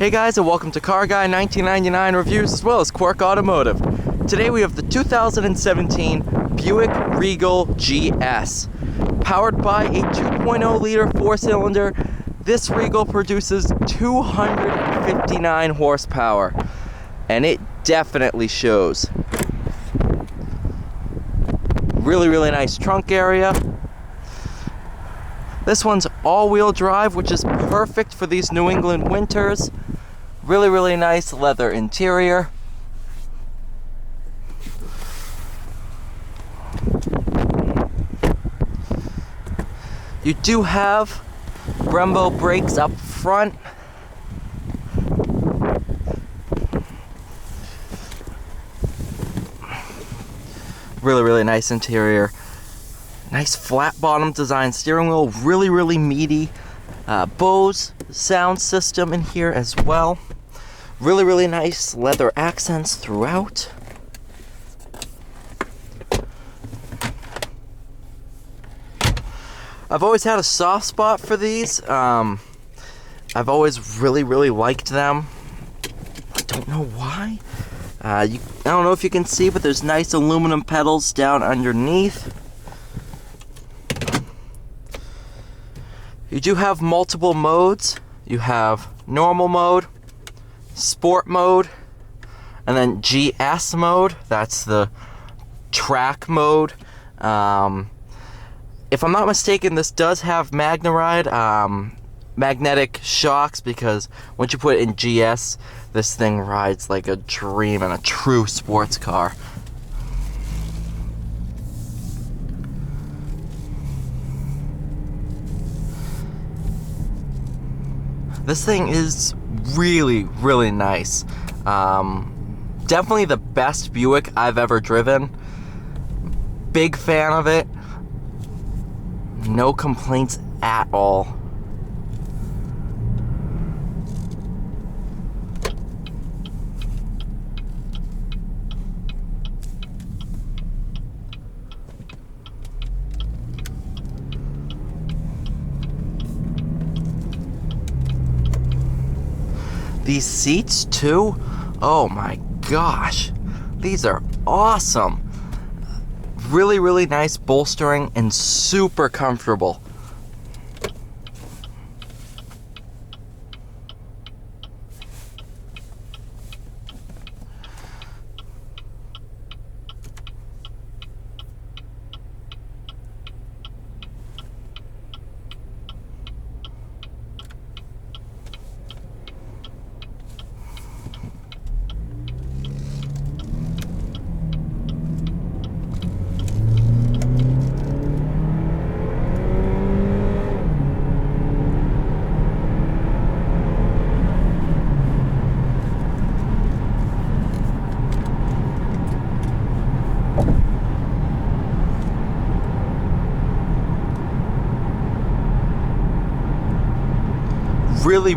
Hey guys, and welcome to Car Guy 1999 Reviews as well as Quirk Automotive. Today we have the 2017 Buick Regal GS. Powered by a 2.0 liter 4-cylinder, this Regal produces 259 horsepower, and it definitely shows. Really nice trunk area. This one's all-wheel drive, which is perfect for these New England winters. Really nice leather interior. You do have Brembo brakes up front. Really nice interior. Nice flat bottom design steering wheel, really meaty. Bose sound system in here as well. Really nice leather accents throughout. I've always had a soft spot for these. I've always really liked them. I don't know why. I don't know if you can see, but there's nice aluminum pedals down underneath. You do have multiple modes. You have normal mode, sport mode, and then GS mode. That's the track mode. If I'm not mistaken, this does have magnetic shocks, because once you put it in GS, this thing rides like a dream and a true sports car. This thing is really nice. Definitely the best Buick I've ever driven. Big fan of it. No complaints at all. These seats too, oh my gosh, these are awesome. Really nice bolstering and super comfortable.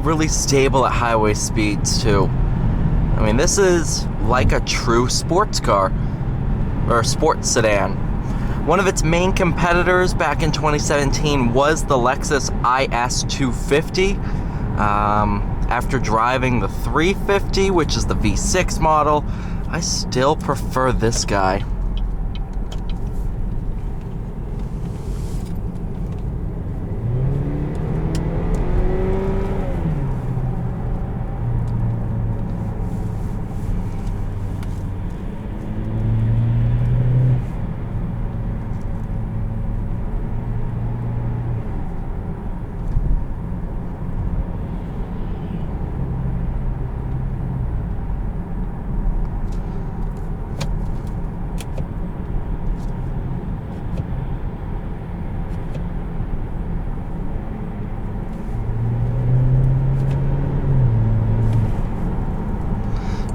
Really stable at highway speeds too. I mean, this is like a true sports car, or sports sedan. One of its main competitors back in 2017 was the Lexus IS 250. After driving the 350, which is the V6 model, I still prefer this guy.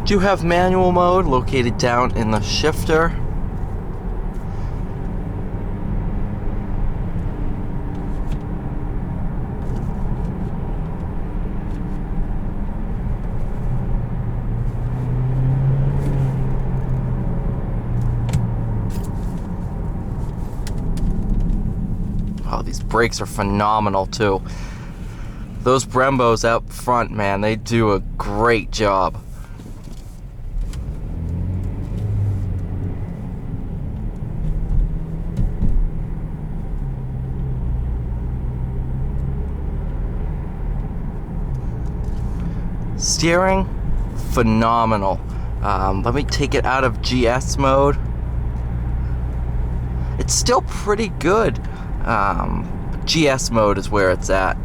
Do have manual mode located down in the shifter. Oh, these brakes are phenomenal too. Those Brembos out front, man, they do a great job. Steering, phenomenal. Let me take it out of GS mode. It's still pretty good. GS mode is where it's at.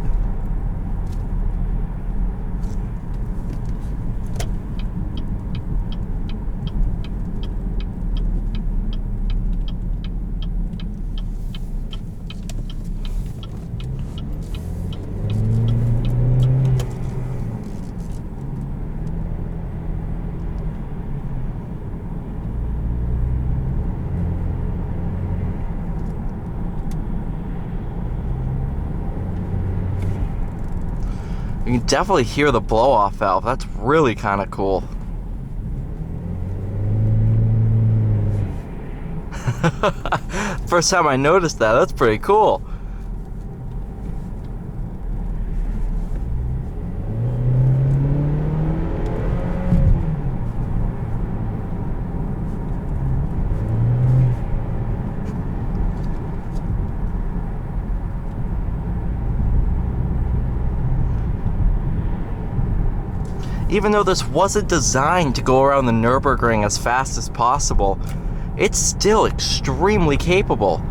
You can definitely hear the blow-off valve. That's really kind of cool. First time I noticed that. That's pretty cool. Even though this wasn't designed to go around the Nürburgring as fast as possible, it's still extremely capable.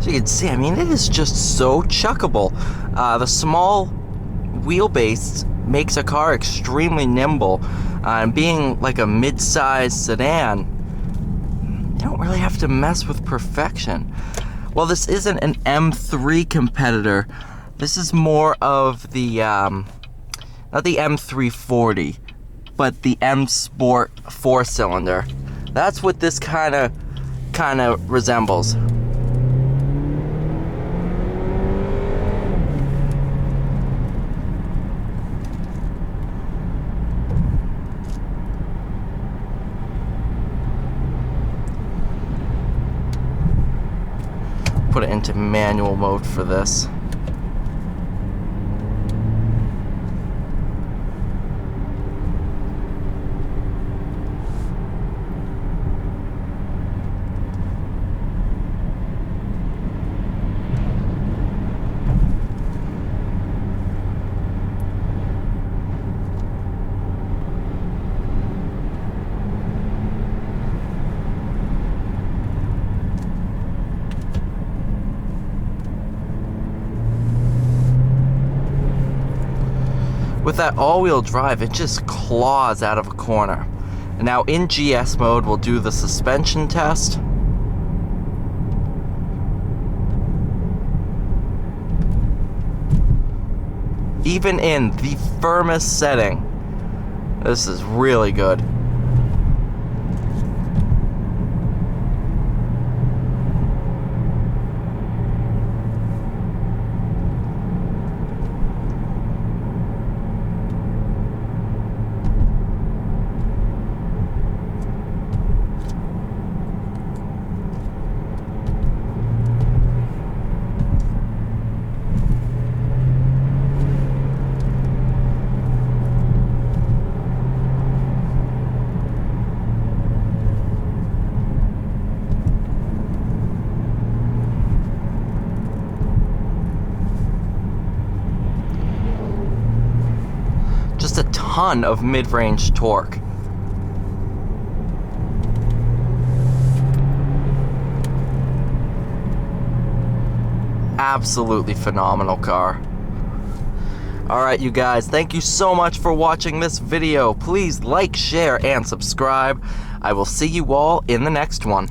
You can see, I mean, it is just so chuckable. The small wheelbase makes a car extremely nimble, and being like a mid-sized sedan, you don't really have to mess with perfection. Well, this isn't an M3 competitor. This is more of the not the M340, but the M Sport 4-cylinder. That's what this kind of resembles. Put it into manual mode for this. With that all-wheel drive, it just claws out of a corner. And now in GS mode, we'll do the suspension test. Even in the firmest setting, this is really good. Just a ton of mid-range torque. absolutely phenomenal car. Alright, you guys, thank you so much for watching this video. Please like, share, and subscribe. I will see you all in the next one.